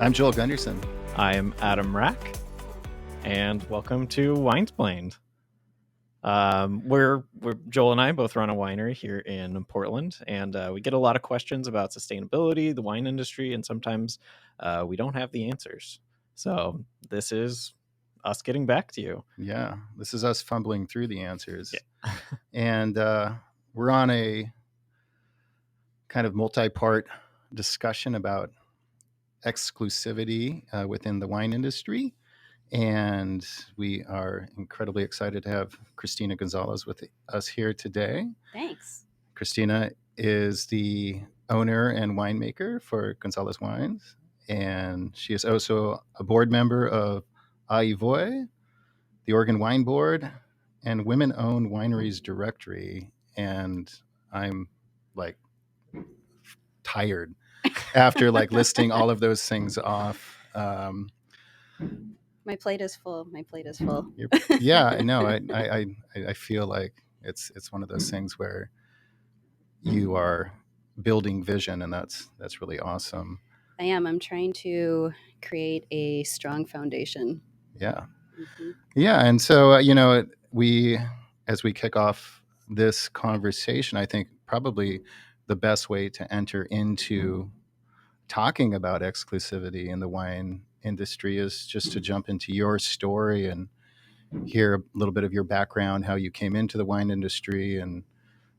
I'm Joel Gunderson. I'm Adam Rack, and welcome to Winesplained. We're Joel and I both run a winery here in Portland, and we get a lot of questions about sustainability, the wine industry, and sometimes we don't have the answers. So this is us getting back to you. Yeah, this is us fumbling through the answers. Yeah. And we're on a kind of multi-part discussion about exclusivity within the wine industry. And we are incredibly excited to have Cristina Gonzales with us here today. Thanks. Cristina is the owner and winemaker for Gonzales Wines. And she is also a board member of AHIVOY, the Oregon Wine Board, and Women Owned Wineries Directory. And I'm like tired after like listing all of those things off. My plate is full. Yeah, I know. I feel like it's one of those things where you are building vision, and that's really awesome. I am. I'm trying to create a strong foundation. Yeah. Mm-hmm. Yeah. And so, as we kick off this conversation, I think probably the best way to enter into talking about exclusivity in the wine industry is just to jump into your story and hear a little bit of your background, how you came into the wine industry and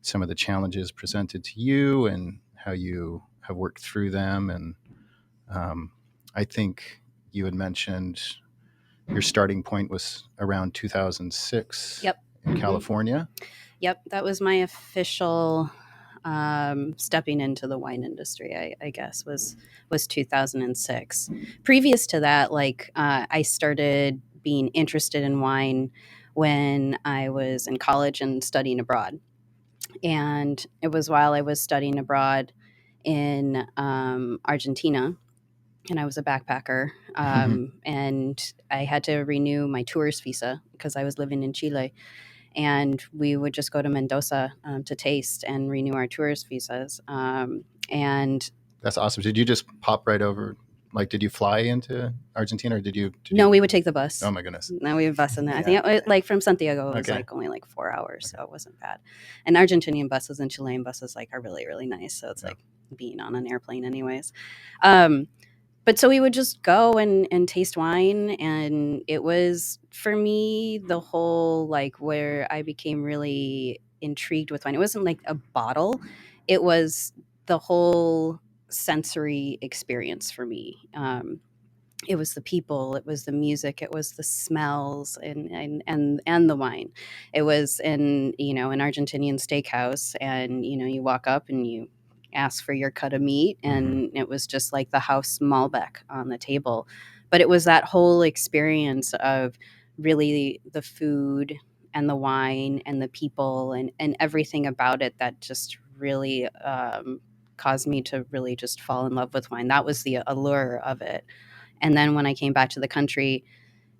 some of the challenges presented to you and how you have worked through them. And I think you had mentioned your starting point was around 2006. Yep. In California. Yep. That was my official stepping into the wine industry, I guess, was 2006. Previous to that, I started being interested in wine when I was in college and studying abroad. And it was while I was studying abroad in Argentina, and I was a backpacker, and I had to renew my tourist visa because I was living in Chile. And we would just go to Mendoza to taste and renew our tourist visas. And that's awesome. Did you just pop right over? Like, did you fly into Argentina, or did you? No, we would take the bus. Oh my goodness! No, we would bus in there. Yeah. I think from Santiago, it was only 4 hours, so it wasn't bad. And Argentinian buses and Chilean buses are really, really nice. So it's like being on an airplane, anyways. But so we would just go and taste wine. And it was, for me, the whole, where I became really intrigued with wine. It wasn't like a bottle. It was the whole sensory experience for me. It was the people, it was the music, it was the smells and the wine. It was an Argentinian steakhouse, and, you walk up and you ask for your cut of meat, and it was just like the house Malbec on the table. But it was that whole experience of really the food and the wine and the people and everything about it that just really caused me to really just fall in love with wine. That was the allure of it. And then when I came back to the country,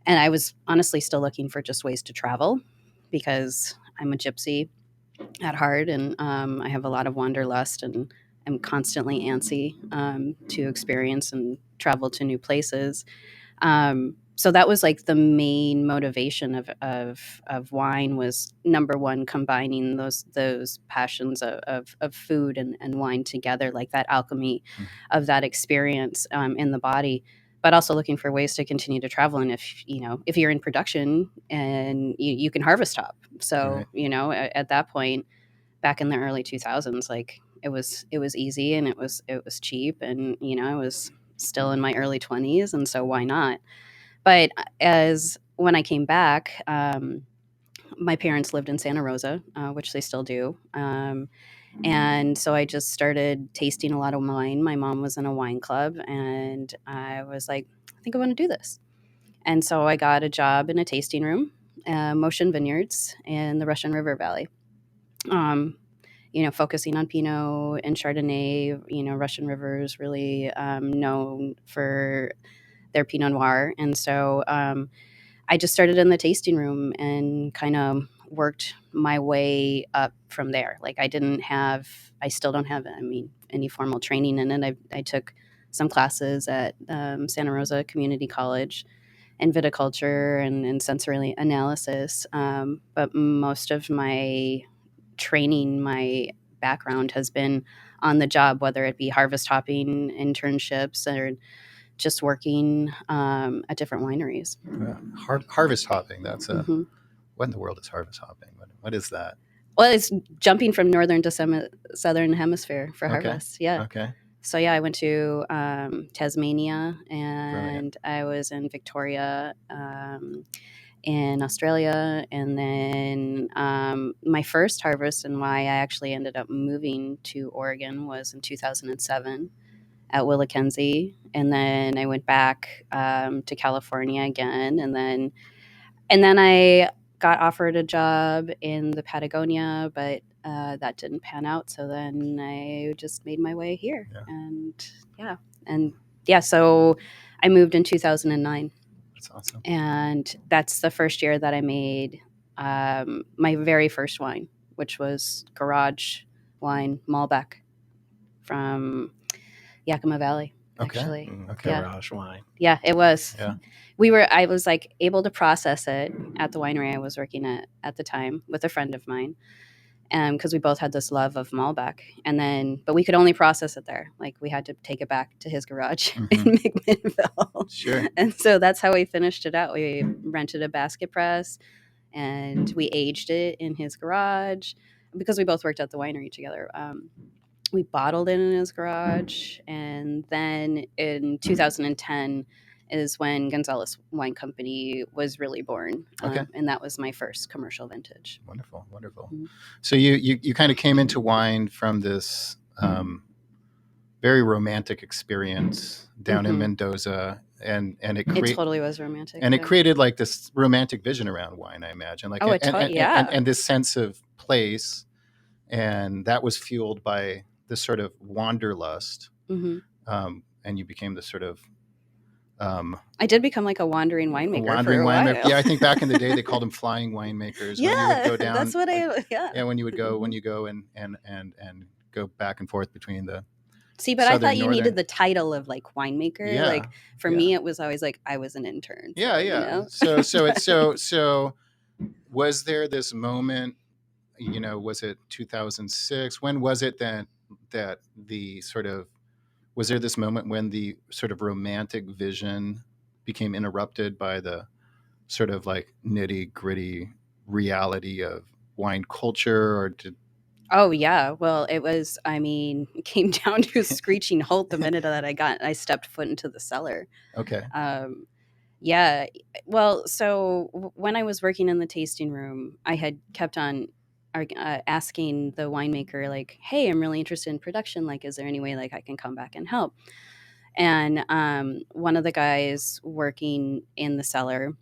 and I was honestly still looking for just ways to travel, because I'm a gypsy at heart, and I have a lot of wanderlust, and I'm constantly antsy to experience and travel to new places. So that was like the main motivation of wine, was number one, combining those passions of food and wine together, like that alchemy of that experience in the body, but also looking for ways to continue to travel. And if you're in production, and you can harvest hop. So, right. At that point, back in the early 2000s, it was easy, and it was cheap, and, I was still in my early 20s. And so why not? But when I came back, my parents lived in Santa Rosa, which they still do. And so I just started tasting a lot of wine. My mom was in a wine club, and I was like, I think I want to do this. And so I got a job in a tasting room, Motion Vineyards in the Russian River Valley, focusing on Pinot and Chardonnay. Russian River is really known for their Pinot Noir. And so I just started in the tasting room and kind of worked my way up from there. I still don't have, any formal training in it. I took some classes at Santa Rosa Community College in viticulture and sensory analysis. But most of my training, my background has been on the job, whether it be harvest hopping internships or just working at different wineries. Harvest hopping. That's what in the world is harvest hopping? What is that? Well, it's jumping from northern to southern hemisphere for harvest. Yeah. Okay. So yeah, I went to Tasmania, and I was in Victoria, in Australia, and then my first harvest and why I actually ended up moving to Oregon was in 2007 at Willakenzie, and then I went back to California again, and then I got offered a job in the Patagonia, but that didn't pan out. So then I just made my way here, and so I moved in 2009. That's awesome. And that's the first year that I made my very first wine, which was garage wine Malbec from Yakima Valley. Actually, garage wine. Yeah, it was. Yeah. I was like able to process it at the winery I was working at the time with a friend of mine, because we both had this love of Malbec, but we could only process it there. Like we had to take it back to his garage in McMinnville. Sure. And so that's how we finished it out. We rented a basket press and we aged it in his garage because we both worked at the winery together. We bottled it in his garage, and then in 2010 is when Gonzales Wine Company was really born. And that was my first commercial vintage. Wonderful. Mm-hmm. So you kind of came into wine from this very romantic experience down in Mendoza, and it totally was romantic. And it created like this romantic vision around wine, I imagine. Like and this sense of place, and that was fueled by this sort of wanderlust. And you became this sort of I did become like a wandering winemaker for a while. Yeah, I think back in the day they called them flying winemakers. Yeah, when you would go down, that's what when you go and go back and forth between the. See, but I thought you needed the title of like winemaker. Yeah, like for me, it was always like I was an intern. Yeah, yeah. You know? So was there this moment? Was it 2006? When was it that the sort of was there this moment when the sort of romantic vision became interrupted by the sort of like nitty gritty reality of wine culture, or did? Oh yeah, well it came down to a screeching halt the minute that I stepped foot into the cellar. Okay. Yeah. Well, so when I was working in the tasting room, I had kept on asking the winemaker, like, hey, I'm really interested in production. Like, is there any way like I can come back and help? And one of the guys working in the cellar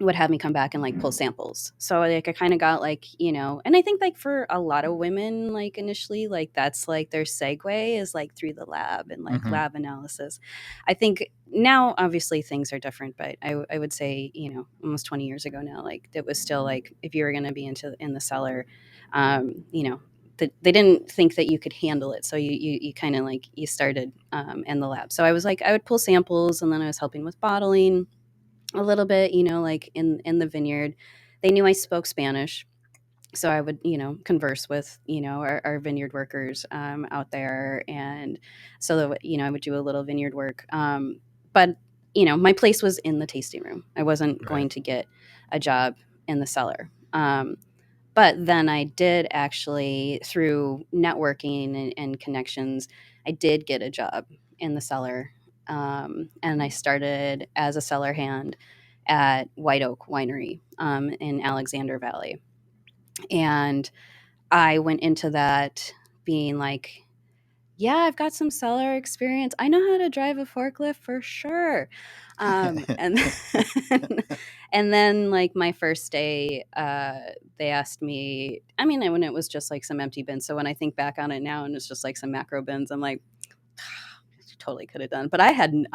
would have me come back and like pull samples. So like I kind of got like, and I think like for a lot of women, like initially, like that's like their segue is like through the lab and like lab analysis. I think now obviously things are different, but I would say, almost 20 years ago now, like it was still like if you were going to be in the cellar, they didn't think that you could handle it. So you kind of like you started in the lab. So I was like, I would pull samples, and then I was helping with bottling a little bit, like in the vineyard. They knew I spoke Spanish. So I would, converse with, our vineyard workers out there. And so, that, I would do a little vineyard work. But, my place was in the tasting room. I wasn't going to get a job in the cellar. But then I did actually, through networking and connections, I did get a job in the cellar. And I started as a cellar hand at White Oak Winery in Alexander Valley. And I went into that being like, yeah, I've got some cellar experience. I know how to drive a forklift for sure. And then like my first day, they asked me, when it was just like some empty bins. So when I think back on it now and it's just like some macro bins, I'm like, totally could have done, but I hadn't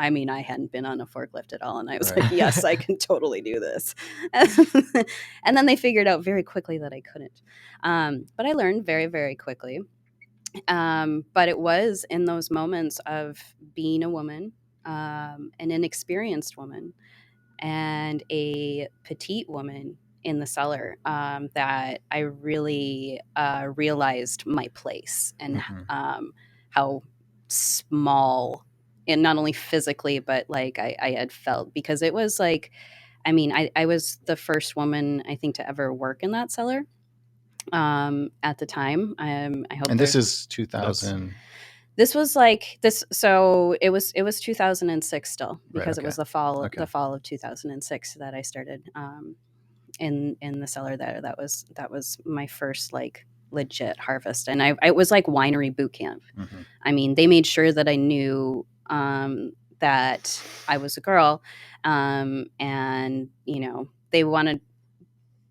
been on a forklift at all. And I was like, yes, I can totally do this. And then they figured out very quickly that I couldn't. But I learned very, very quickly. But it was in those moments of being a woman, an inexperienced woman, and a petite woman in the cellar, that I really realized my place and how small, and not only physically, but like I had felt, because it was like, I mean, I was the first woman, I think, to ever work in that cellar at the time. I hope. And this is 2000. This was like this. So it was 2006 still, because Right, it okay. was the fall Okay. the fall of 2006 that I started in the cellar there. That was my first like legit harvest, and it was like winery boot camp. I mean, they made sure that I knew that I was a girl, and you know, they wanted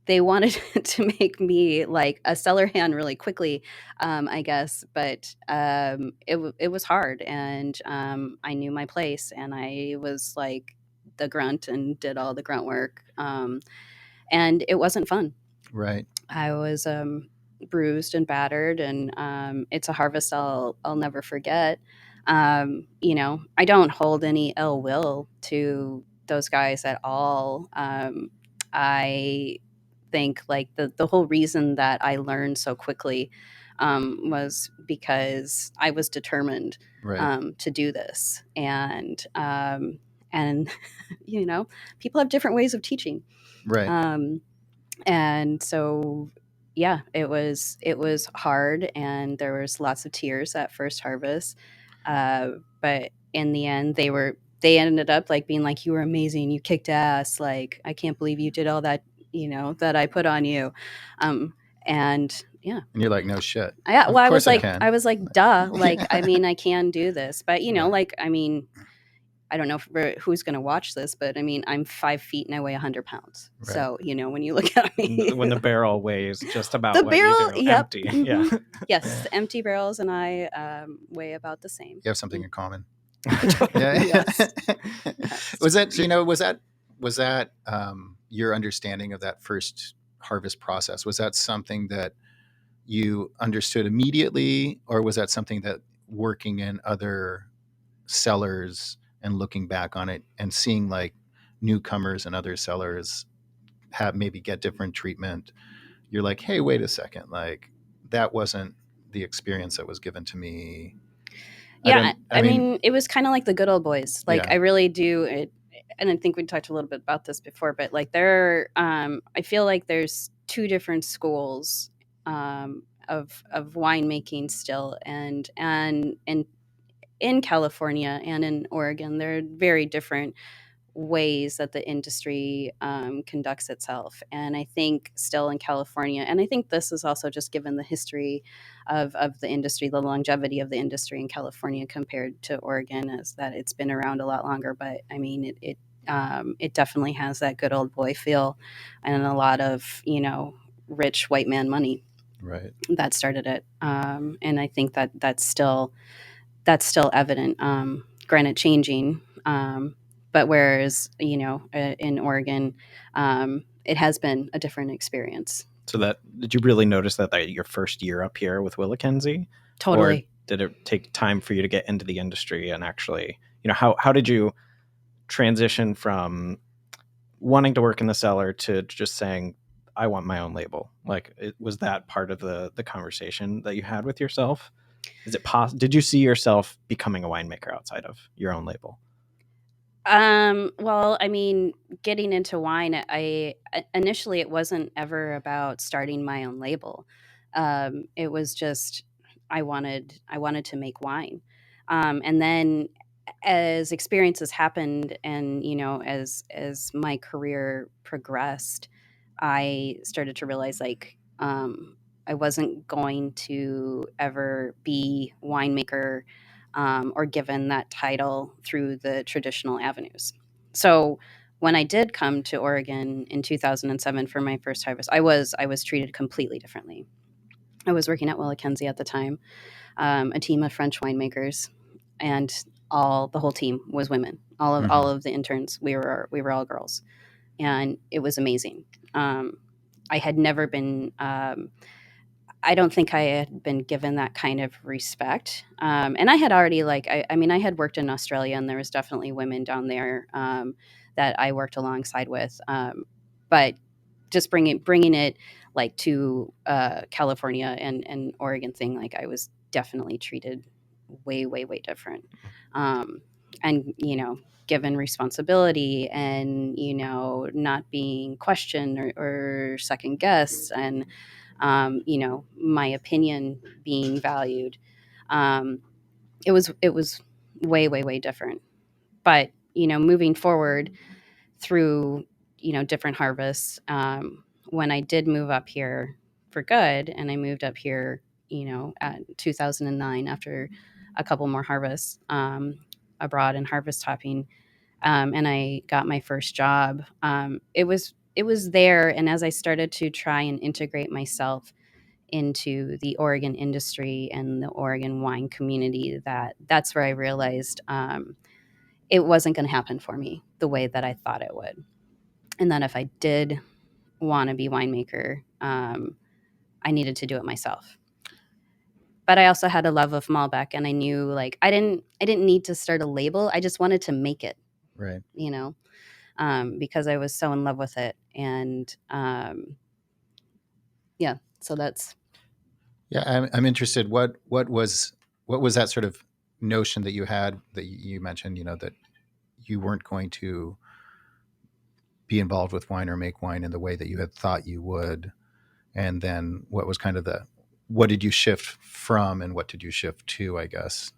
to make me like a cellar hand really quickly, I guess. But it was hard, and I knew my place, and I was like the grunt and did all the grunt work, and it wasn't fun. Right. I was bruised and battered, and it's a harvest I'll never forget. You know, I don't hold any ill will to those guys at all. I think like the whole reason that I learned so quickly was because I was determined to do this, and you know, people have different ways of teaching, right. And so yeah, it was hard, and there was lots of tears at first harvest, but in the end they ended up like being like, you were amazing, you kicked ass, like I can't believe you did all that, you know, that I put on you. And yeah, And you're like, no shit. well, I was like, can. duh, like I mean, I can do this, but you know, like, I mean, I don't know who's going to watch this, but I mean, I'm 5 feet and I weigh 100 pounds. Right. So, you know, when you look at me, when the barrel weighs just about the what barrel, you do, yep, empty. Yeah. Yes, the empty barrels and I weigh about the same. You have something in common. Yes. Was that, you know, was that your understanding of that first harvest process? Was that something that you understood immediately, or was that something that working in other cellars and looking back on it and seeing like newcomers and other cellars have maybe get different treatment, you're like, hey, wait a second, like that wasn't the experience that was given to me? Yeah, I mean, it was kind of like the good old boys. Like, Yeah. I really do it, and I think we talked a little bit about this before, but like I feel like there's two different schools of winemaking still, and in California and in Oregon, there are very different ways that the industry conducts itself. And I think still in California, and I think this is also just given the history of the industry, the longevity of the industry in California compared to Oregon, is that it's been around a lot longer. But I mean, it definitely has that good old boy feel, and a lot of, you know, rich white man money, right, that started it. And I think that that's still evident, granted changing, but whereas, you know, in Oregon, it has been a different experience. So that, did you really notice that your first year up here with Willamette? Totally. Or did it take time for you to get into the industry and actually, you know, how did you transition from wanting to work in the cellar to just saying, I want my own label? Like, was that part of the conversation that you had with yourself? Is it did you see yourself becoming a winemaker outside of your own label? Well, I mean, getting into wine, initially it wasn't ever about starting my own label. It was just I wanted to make wine, and then as experiences happened, and you know, as my career progressed, I started to realize like I wasn't going to ever be winemaker, or given that title through the traditional avenues. So when I did come to Oregon in 2007 for my first harvest, I was treated completely differently. I was working at Willamette at the time, a team of French winemakers, and the whole team was women. All of the interns, we were all girls, and it was amazing. I had never been I don't think I had been given that kind of respect. And I had already I had worked in Australia, and there was definitely women down there that I worked alongside with. But just bringing it like to California and Oregon thing, like I was definitely treated way, way, way different. And, given responsibility and, not being questioned or second guessed, and, my opinion being valued. It was way, way, way different. But, moving forward through, different harvests, when I did move up here for good, and I moved up here, at 2009 after a couple more harvests abroad and harvest hopping, and I got my first job. It was there, and as I started to try and integrate myself into the Oregon industry and the Oregon wine community, that's where I realized it wasn't going to happen for me the way that I thought it would, and that if I did want to be winemaker, I needed to do it myself. But I also had a love of Malbec, and I knew like I didn't need to start a label. I just wanted to make it, Right. Because I was so in love with it, and so that's. Yeah, I'm interested. What was that sort of notion that you had that you mentioned? That you weren't going to be involved with wine or make wine in the way that you had thought you would, and then what was kind of what did you shift from, and what did you shift to? I guess.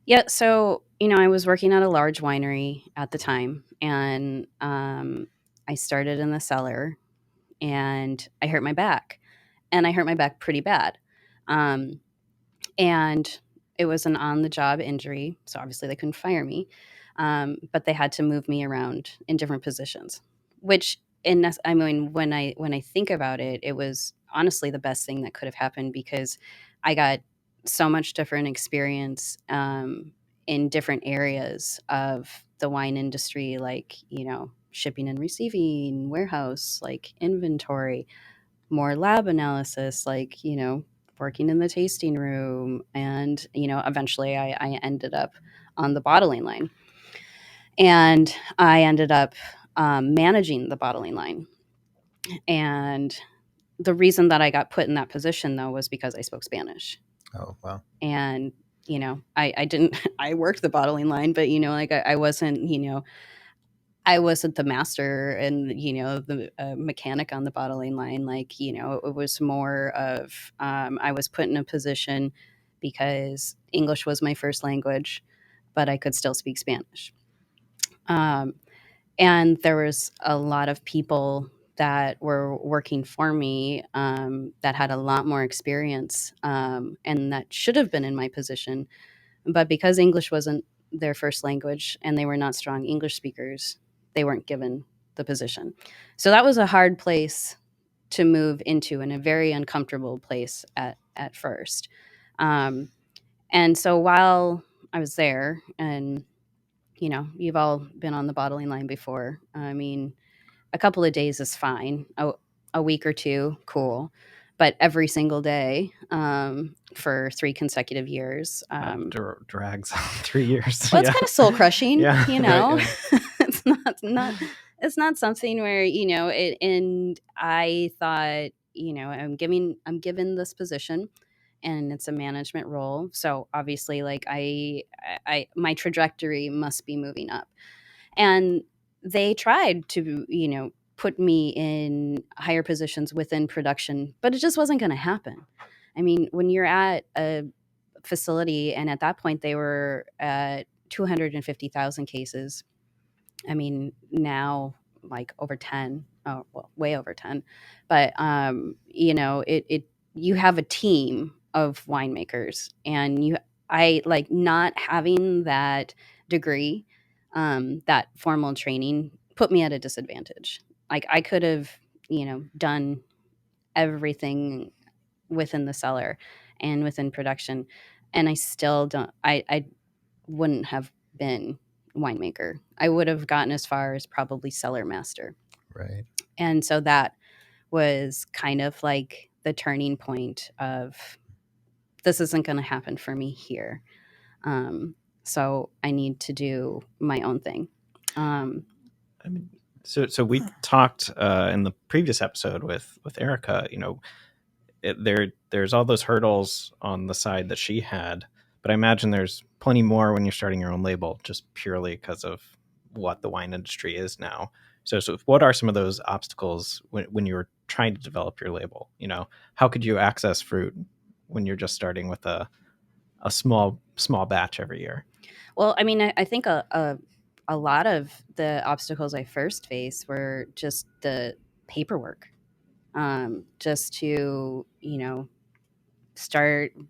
Yeah, so I was working at a large winery at the time, and I started in the cellar, and I hurt my back, and I hurt my back pretty bad. And it was an on-the-job injury, so obviously they couldn't fire me, but they had to move me around in different positions. Which, when I think about it, it was honestly the best thing that could have happened, because I got so much different experience in different areas of the wine industry, like shipping and receiving, warehouse, like inventory, more lab analysis, like working in the tasting room, and eventually I ended up on the bottling line, and I ended up managing the bottling line. And the reason that I got put in that position, though, was because I spoke Spanish. Oh, wow. And I didn't I worked the bottling line, but I wasn't the master and the mechanic on the bottling line. Like it was more of I was put in a position because English was my first language, but I could still speak Spanish. And there was a lot of people that were working for me that had a lot more experience and that should have been in my position, but because English wasn't their first language and they were not strong English speakers, they weren't given the position. So that was a hard place to move into, and a very uncomfortable place at first. And so while I was there, and you've all been on the bottling line before. I mean, a couple of days is fine. A week or two, cool. But every single day for 3 consecutive years. Drags on 3 years. Well, it's kind of soul crushing, Yeah. It's not something where, and I thought, I'm given this position, and it's a management role. So obviously, like my trajectory must be moving up. And they tried to, put me in higher positions within production, but it just wasn't going to happen. I mean, when you're at a facility, and at that point they were at 250,000 cases. I mean, now like over 10, oh, well, way over 10. But, you have a team of winemakers, and I like not having that degree, that formal training put me at a disadvantage. Like I could have, done everything within the cellar and within production, and I still don't. I wouldn't have been winemaker. I would have gotten as far as probably cellar master. Right. And so that was kind of like the turning point of this isn't going to happen for me here. So I need to do my own thing. I mean, so we talked in the previous episode with Erica, you know, there's all those hurdles on the side that she had, but I imagine there's plenty more when you're starting your own label, just purely because of what the wine industry is now. So what are some of those obstacles when you were trying to develop your label? You know, how could you access fruit when you're just starting with a small batch every year? Well, I mean, I think a lot of the obstacles I first faced were just the paperwork, just to,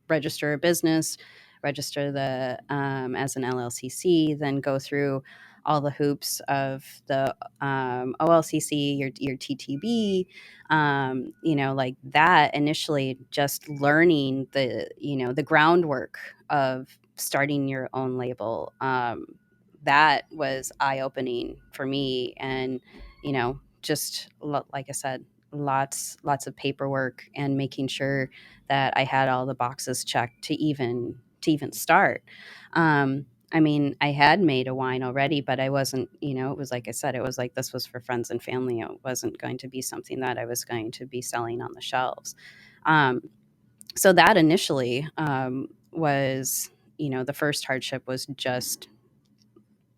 register a business, register the as an LLCC, then go through all the hoops of the OLCC, your TTB, like that. Initially, just learning the groundwork of starting your own label. That was eye opening for me, and just like I said, lots of paperwork and making sure that I had all the boxes checked to even start. I mean, I had made a wine already, but I wasn't, it was like I said, it was like this was for friends and family. It wasn't going to be something that I was going to be selling on the shelves. So that initially was, the first hardship was just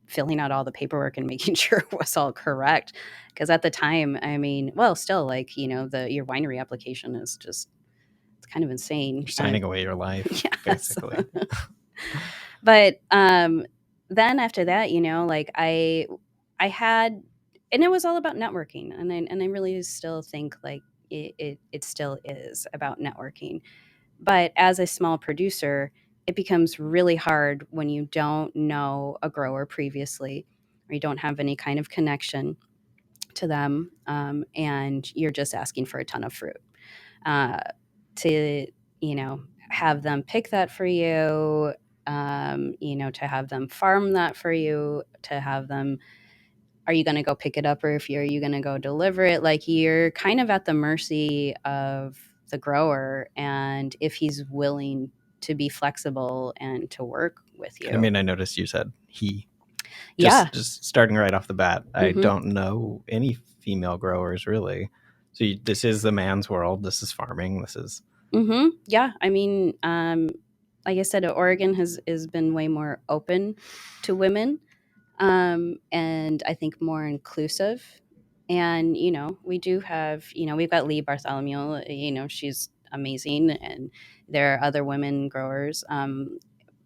filling out all the paperwork and making sure it was all correct. Because at the time, I mean, well, still like, your winery application is just, it's kind of insane. You're signing away your life, Yes. basically. But then after that, like I had, and it was all about networking, and I really still think like it still is about networking. But as a small producer, it becomes really hard when you don't know a grower previously, or you don't have any kind of connection to them, and you're just asking for a ton of fruit. To have them pick that for you, to have them farm that for you, to have them, are you going to go pick it up, or are you going to go deliver it? Like, you're kind of at the mercy of the grower, and if he's willing to be flexible and to work with you. I mean, I noticed you said he. Just starting right off the bat, Mm-hmm. I don't know any female growers really. So this is the man's world. This is farming. This is. Mm-hmm. Yeah. I mean, like I said, Oregon has been way more open to women, and I think more inclusive. And, we do have, we've got Lee Bartholomew, she's amazing. And there are other women growers.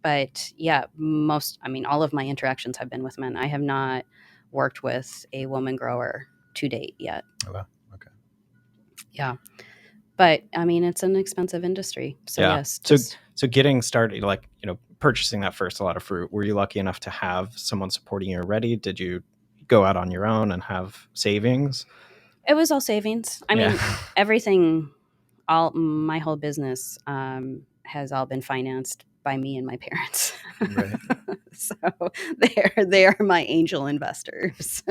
But yeah, all of my interactions have been with men. I have not worked with a woman grower to date yet. Oh, wow. Okay. Yeah. But I mean, it's an expensive industry. So yeah. Yes. So getting started, like, purchasing that first lot of fruit, were you lucky enough to have someone supporting you already? Did you go out on your own and have savings? It was all savings. I mean, everything, my whole business has all been financed by me and my parents. Right. So they are my angel investors.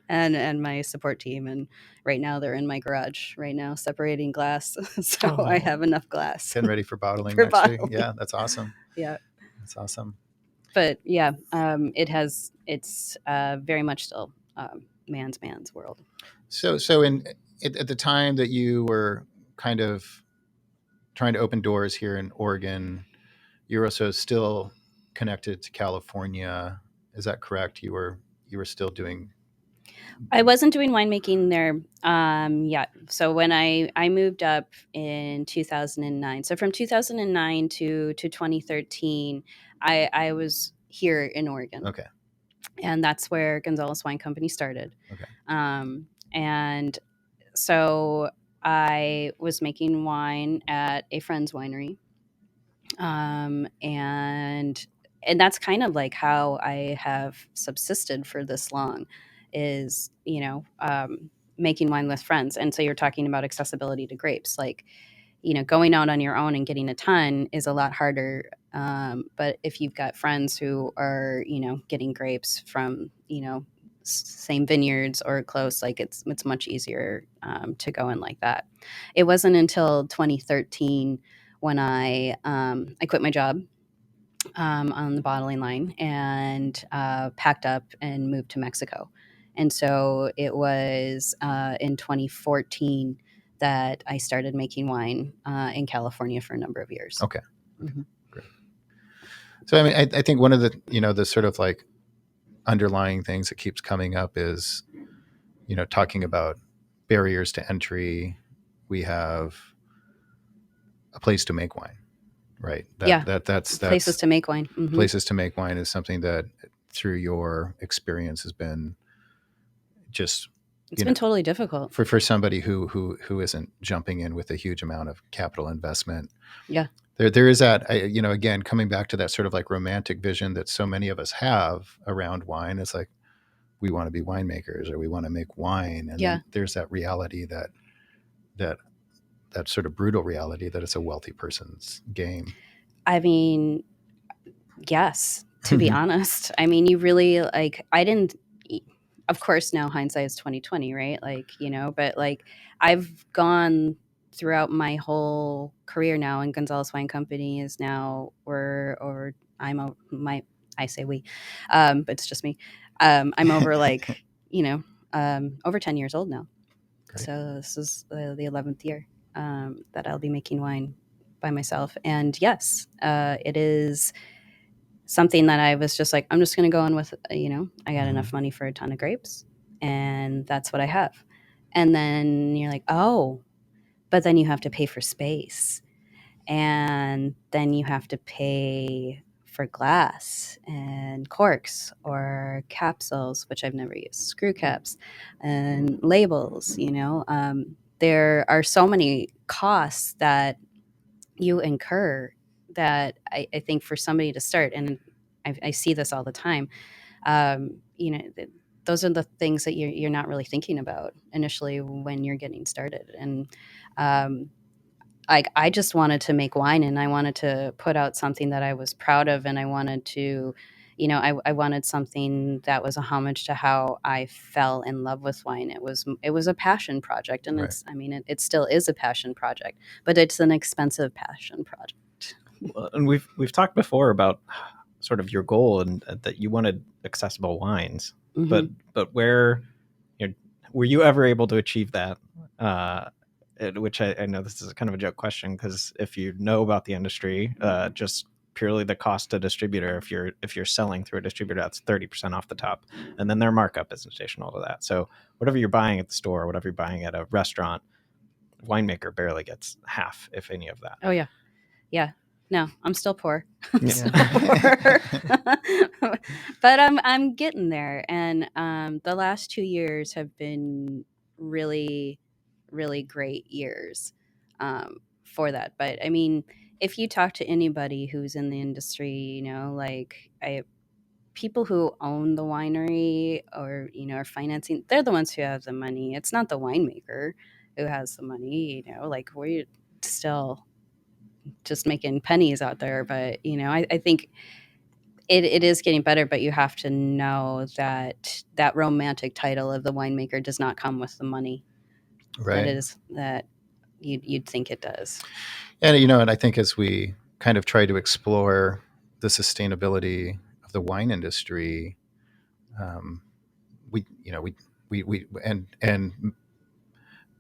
and my support team, and right now they're in my garage right now separating glass. So I have enough glass. Getting ready for bottling For next week. bottling. Yeah, that's awesome. Yeah. That's awesome. But yeah, it's very much still man's world. So at the time that you were kind of trying to open doors here in Oregon, you're also still connected to California. Is that correct? You were still doing. I wasn't doing winemaking there yet. So when I moved up in 2009, so from 2009 to 2013, I was here in Oregon. Okay. And that's where Gonzales Wine Company started. Okay. And so I was making wine at a friend's winery. And that's kind of like how I have subsisted for this long, is, making wine with friends. And so you're talking about accessibility to grapes, like, going out on your own and getting a ton is a lot harder. But if you've got friends who are, getting grapes from, same vineyards or close, like it's much easier to go in like that. It wasn't until 2013 when I quit my job on the bottling line and packed up and moved to Mexico. And so it was in 2014 that I started making wine in California for a number of years. Okay. Great. So, I mean, I think one of the, the sort of like underlying things that keeps coming up is, talking about barriers to entry. We have a place to make wine, right? That's places to make wine. Mm-hmm. Places to make wine is something that through your experience has been just, it's been totally difficult for somebody who isn't jumping in with a huge amount of capital investment. Yeah. There is that, again, coming back to that sort of like romantic vision that so many of us have around wine. It's like, we want to be winemakers or we want to make wine. And then there's that reality that sort of brutal reality that it's a wealthy person's game. I mean, yes, to be honest. I mean, you really of course now hindsight is 2020, right? But like I've gone throughout my whole career now, and Gonzales Wine Company is now I say we, but it's just me. I'm over over 10 years old now. Great. So this is the 11th year that I'll be making wine by myself. And yes, it is something that I was just like, I'm just going to go in with, I got enough money for a ton of grapes and that's what I have. And then you're like, oh, but then you have to pay for space and then you have to pay for glass and corks or capsules, which I've never used, screw caps and labels, there are so many costs that you incur that I think for somebody to start, and I see this all the time, those are the things that you're not really thinking about initially when you're getting started. And I just wanted to make wine and I wanted to put out something that I was proud of, and I wanted to, I wanted something that was a homage to how I fell in love with wine. It was a passion project, and right. It still is a passion project, but it's an expensive passion project. And we've talked before about sort of your goal and that you wanted accessible wines, mm-hmm. but where were you ever able to achieve that? Which I know this is kind of a joke question, because if you know about the industry, just purely the cost to distributor, if you're selling through a distributor, that's 30% off the top, and then their markup is additional to that. So whatever you're buying at the store, whatever you're buying at a restaurant, winemaker barely gets half, if any of that. Oh yeah. No, I'm still poor. But I'm getting there, and the last 2 years have been really, really great years for that. But I mean, if you talk to anybody who's in the industry, people who own the winery or are financing, they're the ones who have the money. It's not the winemaker who has the money. We're still just making pennies out there. But I think it is getting better, but you have to know that romantic title of the winemaker does not come with the money. Right. That you'd think it does. And and I think as we kind of try to explore the sustainability of the wine industry, we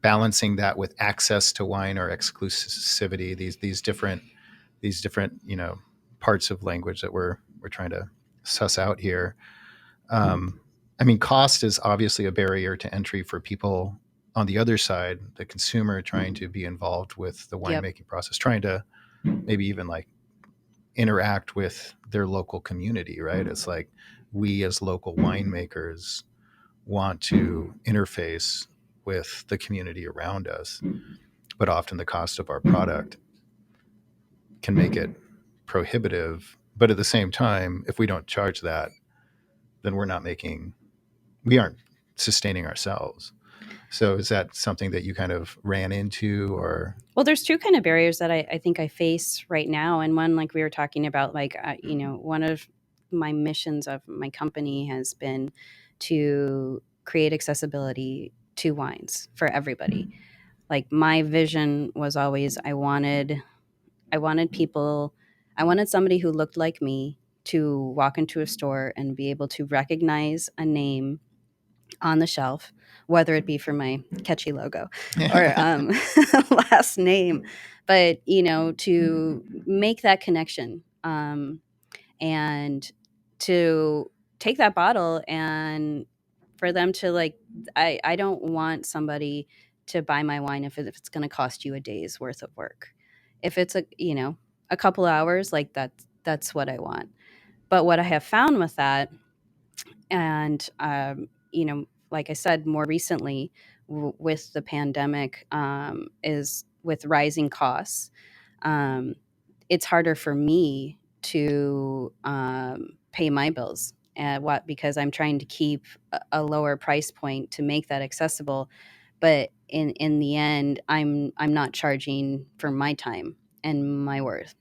balancing that with access to wine or exclusivity, these different parts of language that we're trying to suss out here. Cost is obviously a barrier to entry for people on the other side, the consumer trying to be involved with the winemaking process, trying to maybe even interact with their local community, right? It's like we as local winemakers want to interface with the community around us, but often the cost of our product can make it prohibitive. But at the same time, if we don't charge that, then we aren't sustaining ourselves. So is that something that you kind of ran into, or? Well, there's two kind of barriers that I think I face right now. And one, like we were talking about, one of my missions of my company has been to create accessibility to wines for everybody. Like my vision was always I wanted people, I wanted somebody who looked like me to walk into a store and be able to recognize a name on the shelf, whether it be for my catchy logo or last name, but to make that connection, and to take that bottle and for them to like, I don't want somebody to buy my wine if it's going to cost you a day's worth of work. If it's a couple hours, like that's what I want. But what I have found with that, and like I said, more recently with the pandemic, is with rising costs, it's harder for me to pay my bills. Because I'm trying to keep a lower price point to make that accessible, but in the end, I'm not charging for my time and my worth,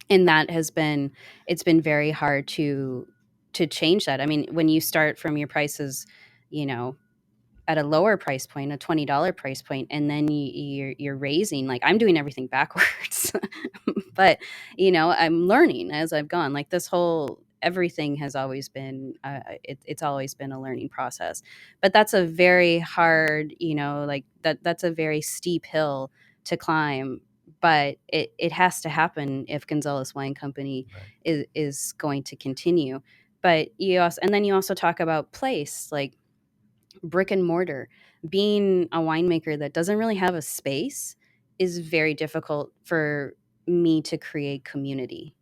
and that has been, it's been very hard to change that. I mean, when you start from your prices, at a lower price point, a $20 price point, and then you're raising, like I'm doing everything backwards. But I'm learning as I've gone. Like this whole everything has always been it's always been a learning process. But that's a very hard, like that's a very steep hill to climb. But it has to happen if Gonzales Wine Company is going to continue. But you also talk about place, like brick and mortar. Being a winemaker that doesn't really have a space is very difficult for me to create community.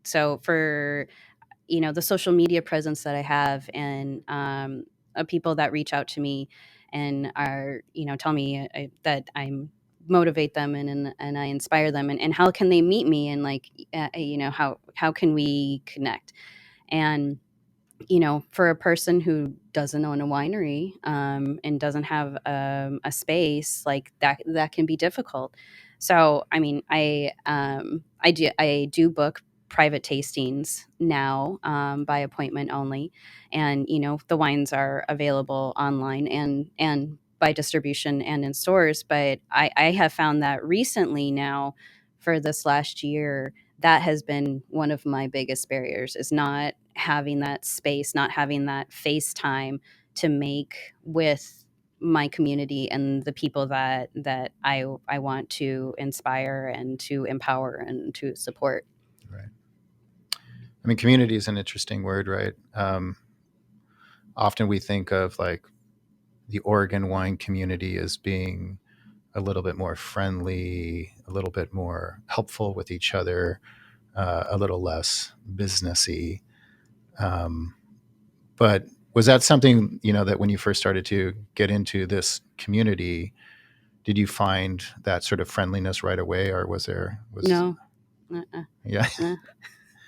So for the social media presence that I have, and people that reach out to me and are tell me that I'm motivate them and I inspire them, and how can they meet me, and like how can we connect. And for a person who doesn't own a winery, and doesn't have a space like that, that can be difficult. So, I mean, I do book private tastings now, by appointment only, and the wines are available online and by distribution and in stores. But I have found that recently now, for this last year, that has been one of my biggest barriers, is not having that space, not having that face time to make with my community and the people that I want to inspire and to empower and to support. Right. I mean, community is an interesting word, right? Often we think of like the Oregon wine community as being a little bit more friendly, a little bit more helpful with each other, a little less businessy. But was that something, that when you first started to get into this community, did you find that sort of friendliness right away, or was No. Yeah.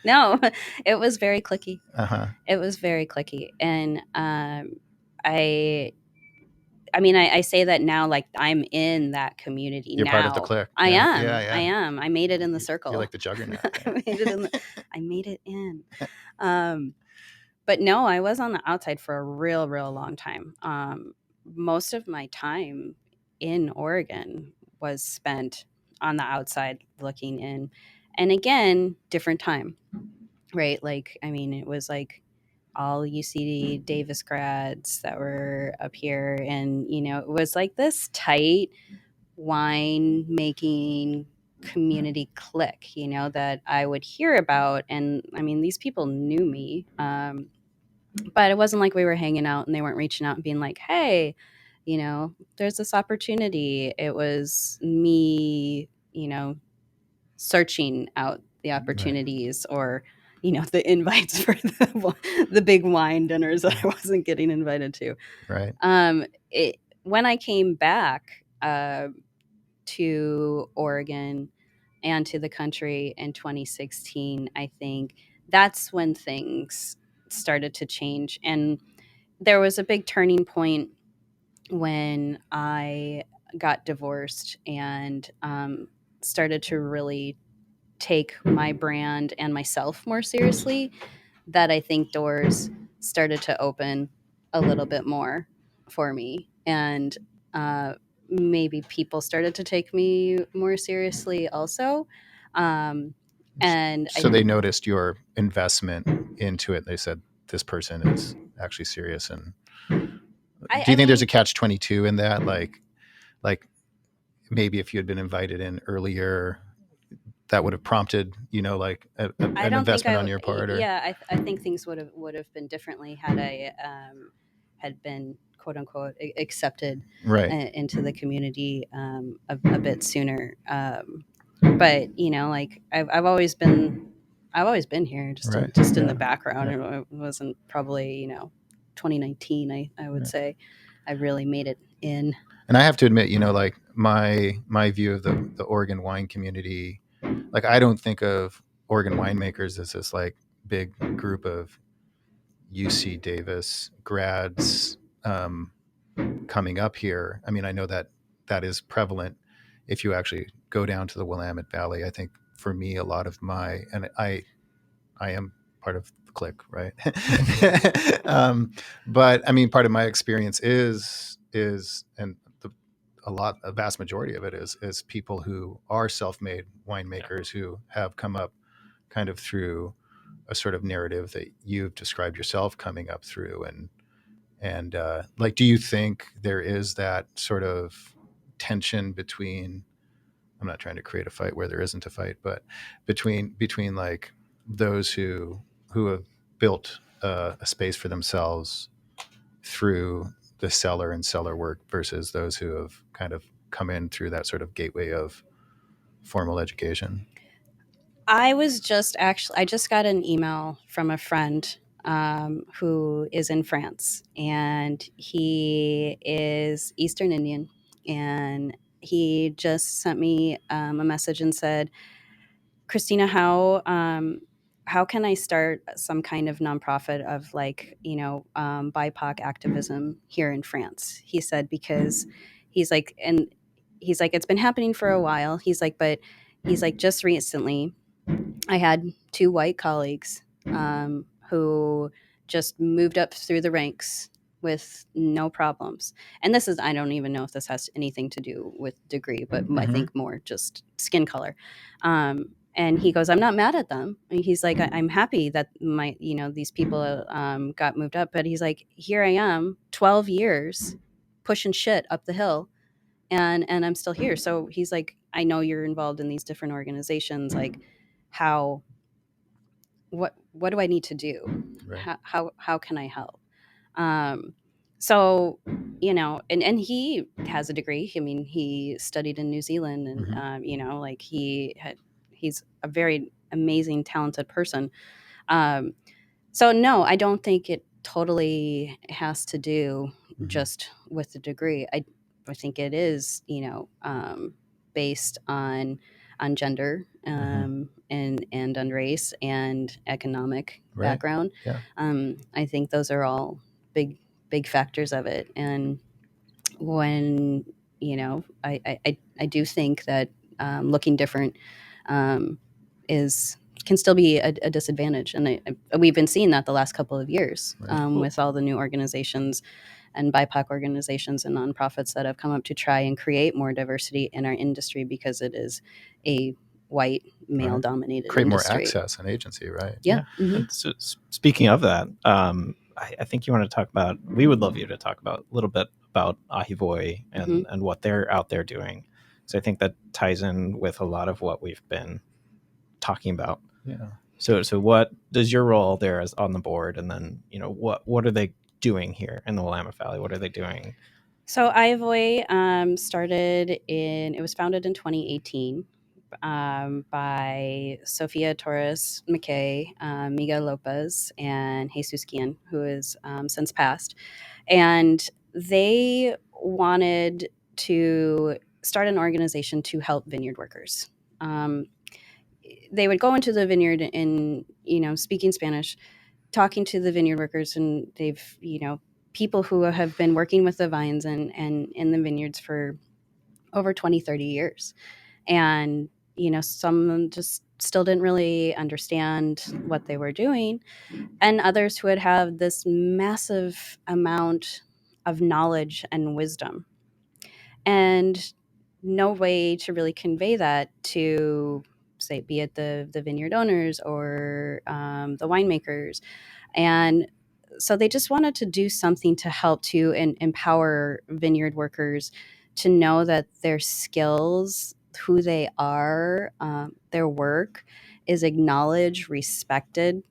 No, it was very cliquey. Uh-huh. It was very cliquey. And I mean, I say that now, like I'm in that community. You're now. part of the clique. I Yeah. am. Yeah, yeah. I am. I made it in the circle. You're like the juggernaut. I made it in. But no, I was on the outside for a real long time. Most of my time in Oregon was spent on the outside looking in. And again, different time, right? Like, I mean, it was like all UC Davis grads that were up here. And, it was like this tight wine making community clique, that I would hear about. And I mean, these people knew me. But it wasn't like we were hanging out and they weren't reaching out and being like, hey, there's this opportunity. It was me, searching out the opportunities, right, or, the invites for the big wine dinners that I wasn't getting invited to. Right. When I came back to Oregon and to the country in 2016, I think that's when things started to change. And there was a big turning point when I got divorced and started to really take my brand and myself more seriously, that I think doors started to open. a little bit more for me. And maybe people started to take me more seriously also. And so they noticed your investment into it. They said, this person is actually serious. And do you think there's a catch-22 in that? Like maybe if you had been invited in earlier, that would have prompted, like an investment on your part? Or? Yeah, I think things would have been differently had I had been quote unquote accepted into the community a bit sooner. But like I've always been here, just in the background. It wasn't probably 2019. I would say I really made it in. And I have to admit, like my view of the Oregon wine community, like I don't think of Oregon winemakers as this like big group of UC Davis grads coming up here. I mean, I know that is prevalent if you actually go down to the Willamette Valley. I think for me, a lot of and I am part of the clique, right? But I mean, part of my experience is and a vast majority of it is people who are self-made winemakers who have come up kind of through a sort of narrative that you've described yourself coming up through. And like, do you think there is that sort of tension between, I'm not trying to create a fight where there isn't a fight, but between like those who have built a space for themselves through the cellar and cellar work versus those who have kind of come in through that sort of gateway of formal education? I just got an email from a friend who is in France, and he is Eastern Indian, and he just sent me a message and said, Christina, how can I start some kind of nonprofit of BIPOC activism here in France? He said, because he's like, it's been happening for a while. He's like, but he's like, just recently, I had two white colleagues who just moved up through the ranks with no problems. And this is, I don't even know if this has anything to do with degree, but I think more just skin color. And he goes, I'm not mad at them. And he's like, I'm happy that these people got moved up. But he's like, here I am, 12 years pushing shit up the hill, and I'm still here. So he's like, I know you're involved in these different organizations. Like, what do I need to do? Right. How can I help? So, and he has a degree. I mean, he studied in New Zealand, and he's a very amazing, talented person. So no, I don't think it totally has to do just with the degree. I think it is, based on gender and on race and economic background. Yeah. I think those are all big factors of it. And when I do think that looking different can still be a disadvantage, and we've been seeing that the last couple of years with all the new organizations and BIPOC organizations and nonprofits that have come up to try and create more diversity in our industry, because it is a white male-dominated create industry. More access and agency, right? Yeah. So, speaking of that, I think you want to talk about. We would love you to talk about a little bit about AHIVOY and what they're out there doing. So I think that ties in with a lot of what we've been talking about. Yeah. So what does your role there as on the board, and then what are they doing here in the Willamette Valley? What are they doing? So AHIVOY it was founded in 2018 by Sofia Torres McKay, Miguel Lopez, and Jesus Guillen, who is since passed. And they wanted to start an organization to help vineyard workers. They would go into the vineyard and, speaking Spanish, talking to the vineyard workers, and they've, people who have been working with the vines and in the vineyards for over 20, 30 years. And, some just still didn't really understand what they were doing, and others who would have this massive amount of knowledge and wisdom, and no way to really convey that to, say, be it the vineyard owners or the winemakers. And so they just wanted to do something to help to empower vineyard workers to know that their skills, who they are, their work is acknowledged, respected,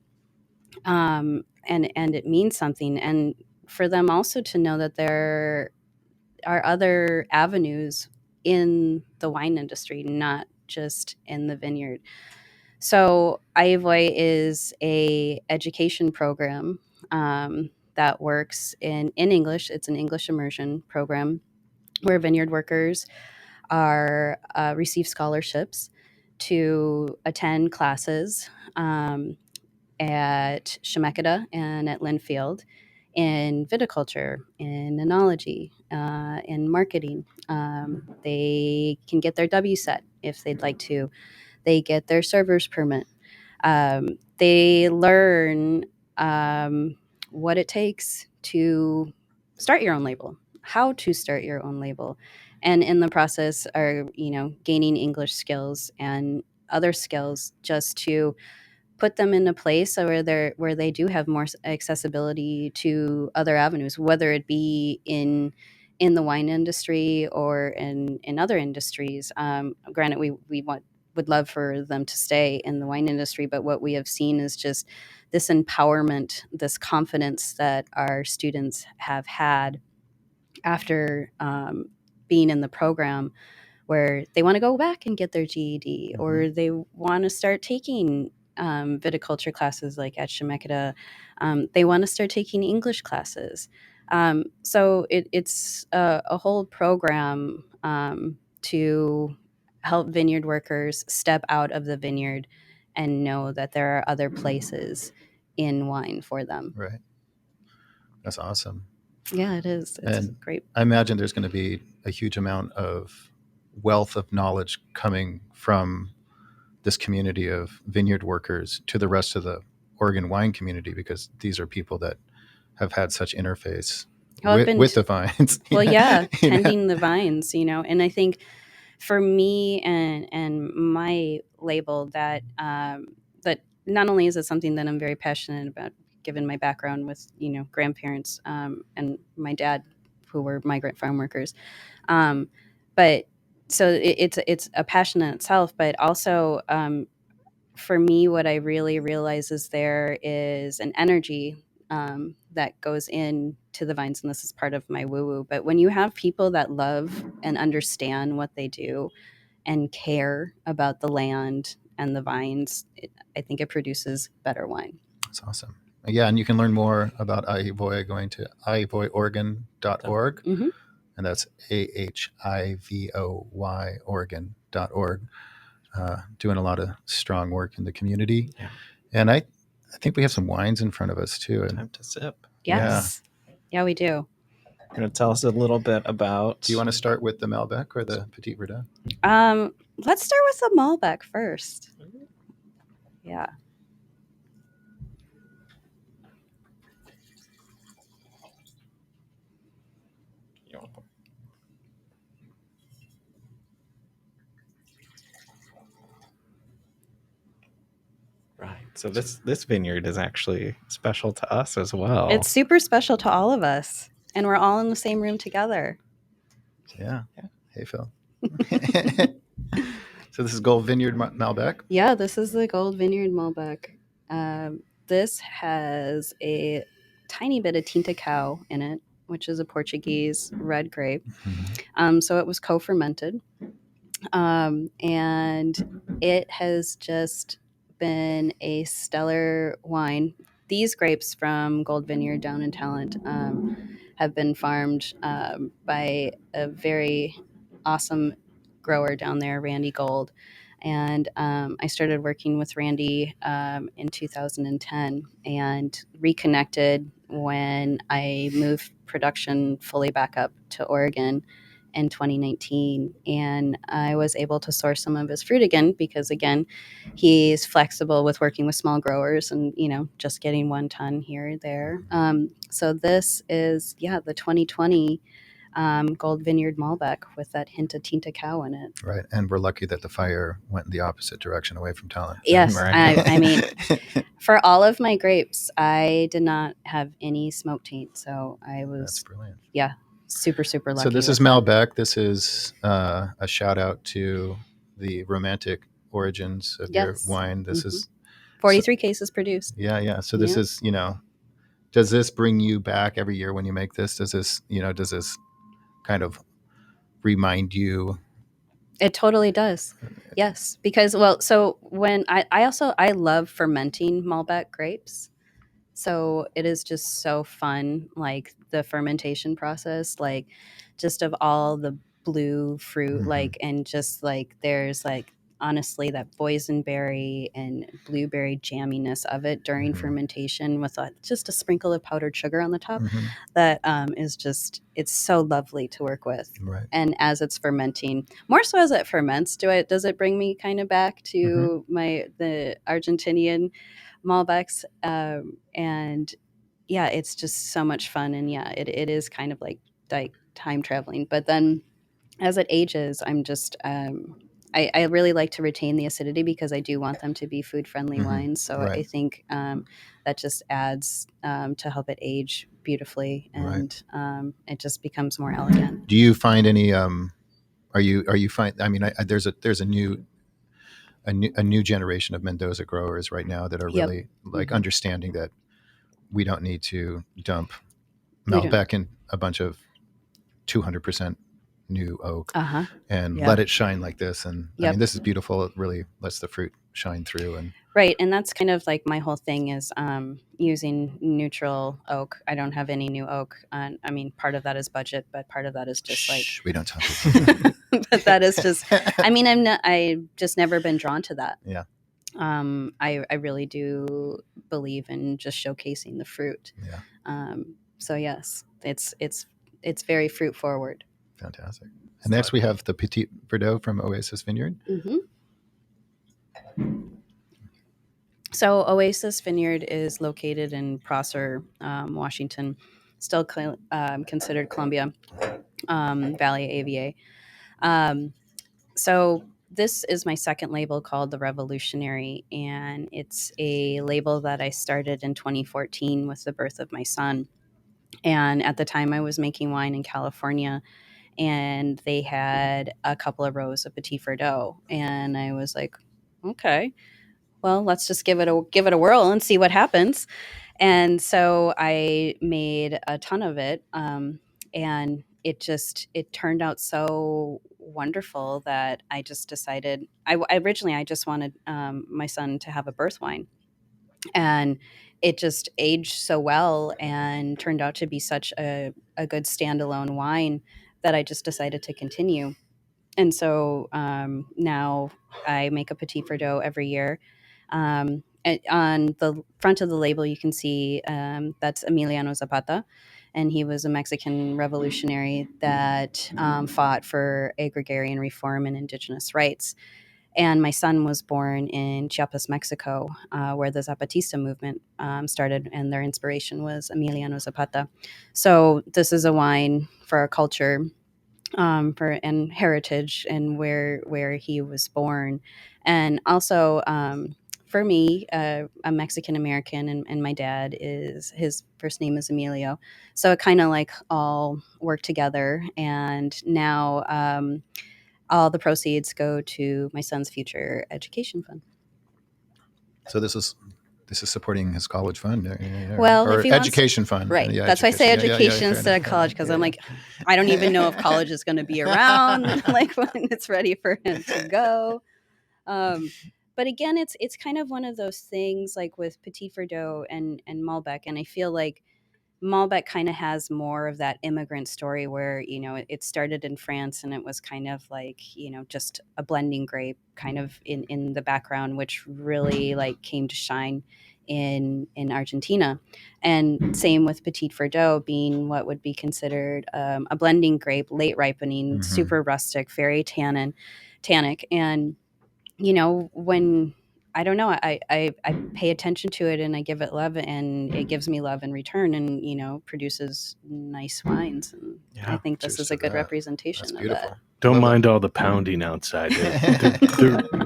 and it means something. And for them also to know that there are other avenues in the wine industry, not just in the vineyard. So AHIVOY is a education program that works in English. It's an English immersion program where vineyard workers are receive scholarships to attend classes at Chemeketa and at Linfield in viticulture, in enology, in marketing. They can get their W set if they'd like to. They get their server's permit. They learn what it takes to start your own label, how to start your own label, and in the process are gaining English skills and other skills just to put them in a place where they do have more accessibility to other avenues, whether it be in the wine industry or in other industries. Granted, we would love for them to stay in the wine industry, but what we have seen is just this empowerment, this confidence that our students have had after being in the program, where they want to go back and get their GED, or they want to start taking viticulture classes like at Chemeketa. They want to start taking English classes. So it's a whole program to help vineyard workers step out of the vineyard and know that there are other places in wine for them. Right. That's awesome. Yeah, it is. It's great. I imagine there's going to be a huge amount of wealth of knowledge coming from this community of vineyard workers to the rest of the Oregon wine community, because these are people that have had such interface with the vines. Well, tending the vines, and I think for me and my label that that not only is it something that I'm very passionate about, given my background with grandparents and my dad, who were migrant farm workers, but so it's a passion in itself, but also for me, what I really realize is there is an energy that goes into the vines, and this is part of my woo-woo. But when you have people that love and understand what they do and care about the land and the vines, I think it produces better wine. That's awesome. Yeah, and you can learn more about AHIVOY going to ahivoyorg.org, and that's AHIVOY Oregon.org. Doing a lot of strong work in the community. Yeah. And I think we have some wines in front of us too. And time to sip. Yes. Yeah, we do. You're going to tell us a little bit about... Do you want to start with the Malbec or the Petit Verdot? Let's start with the Malbec first. Yeah. Right. So this vineyard is actually special to us as well. It's super special to all of us, and we're all in the same room together. Yeah. Hey, Phil. So this is Gold Vineyard Malbec? Yeah, this is the Gold Vineyard Malbec. This has a tiny bit of Tinta Cow in it, which is a Portuguese red grape. So it was co-fermented. And it has just been a stellar wine. These grapes from Gold Vineyard down in Talent have been farmed by a very awesome grower down there, Randy Gold. And I started working with Randy in 2010 and reconnected when I moved production fully back up to Oregon in 2019, and I was able to source some of his fruit again because, again, he's flexible with working with small growers and, just getting 1 ton here or there. So this is, the 2020 Gold Vineyard Malbec with that hint of Tinta Cow in it. Right. And we're lucky that the fire went in the opposite direction away from Talent. Yes. Right. I mean, for all of my grapes, I did not have any smoke taint. So I was, That's brilliant. Yeah, super, super lucky. So this is Malbec. This is a shout out to the romantic origins of your wine. This is 43 cases produced. Yeah. So this is, does this bring you back every year when you make this? Does this kind of remind you? It totally does. Yes. Because, so when I love fermenting Malbec grapes. So it is just so fun, like the fermentation process, like just of all the blue fruit, like, and just like there's like honestly that boysenberry and blueberry jamminess of it during fermentation with just a sprinkle of powdered sugar on the top. That is just, it's so lovely to work with. Right. And as it's fermenting, more so as it ferments, does it bring me kind of back to the Argentinian Malbecs, and it's just so much fun, and it is kind of like time traveling. But then as it ages, I'm just I really like to retain the acidity because I do want them to be food friendly wines. So I think that just adds to help it age beautifully, and it just becomes more elegant. Do you find any? Are you find? I mean, there's a new generation of Mendoza growers right now that are really like understanding that we don't need to dump Malbec in a bunch of 200% new oak and let it shine like this. And I mean, this is beautiful. It really lets the fruit shine through. And right. And that's kind of like my whole thing is using neutral oak. I don't have any new oak. I mean, part of that is budget, but part of that is just like, we don't tell people. But that is just, I mean, I've just never been drawn to that. Yeah. I really do believe in just showcasing the fruit. Yeah. So yes, it's very fruit forward. Fantastic. And next we have the Petit Verdot from Oasis Vineyard. So Oasis Vineyard is located in Prosser, Washington, still considered Columbia Valley AVA. So this is my second label called The Revolutionary, and it's a label that I started in 2014 with the birth of my son. And at the time I was making wine in California, and they had a couple of rows of Petit Verdot, and I was like, okay, well, let's just give it a whirl and see what happens. And so I made a ton of it, and it turned out so wonderful that I just decided originally I just wanted my son to have a birth wine, and it just aged so well and turned out to be such a good standalone wine that I just decided to continue. And so now I make a Petit Verdot every year. On the front of the label, you can see that's Emiliano Zapata, and he was a Mexican revolutionary that fought for agrarian reform and indigenous rights. And my son was born in Chiapas, Mexico, where the Zapatista movement started, and their inspiration was Emiliano Zapata. So this is a wine for our culture, and heritage, and where he was born, and also for me, a Mexican American, and my dad his first name is Emilio, so it kind of like all worked together, and now all the proceeds go to my son's future education fund. So this is supporting his college fund, well, or education fund, right? Yeah, that's why I say education instead of college, because I'm like, I don't even know if college is going to be around like when it's ready for him to go. But again, it's kind of one of those things like with Petit Verdot and Malbec, and I feel like Malbec kind of has more of that immigrant story where, it started in France, and it was kind of like, just a blending grape kind of in the background, which really like came to shine in Argentina. And same with Petit Verdot, being what would be considered a blending grape, late ripening, super rustic, very tannic. And, you know, when I don't know, I pay attention to it and I give it love, and it gives me love in return, and, you know, produces nice wines. And I think this is a good representation of that. Don't mind all the pounding outside.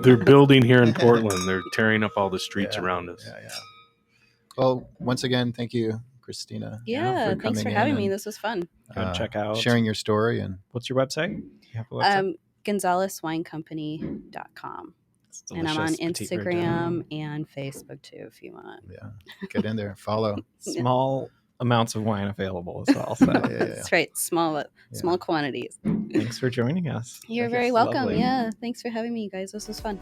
They're building here in Portland. They're tearing up all the streets around us. Yeah. Well, once again, thank you, Christina. Yeah, thanks for having me. This was fun. Go check out sharing your story. And what's your website? You have a website? GonzalesWineCompany.com. And I'm on Instagram and Facebook too, if you want. Yeah, get in there, follow. Small amounts of wine available as well. So. That's right, small quantities. Thanks for joining us. You're very welcome. Lovely. Yeah, thanks for having me, you guys. This was fun.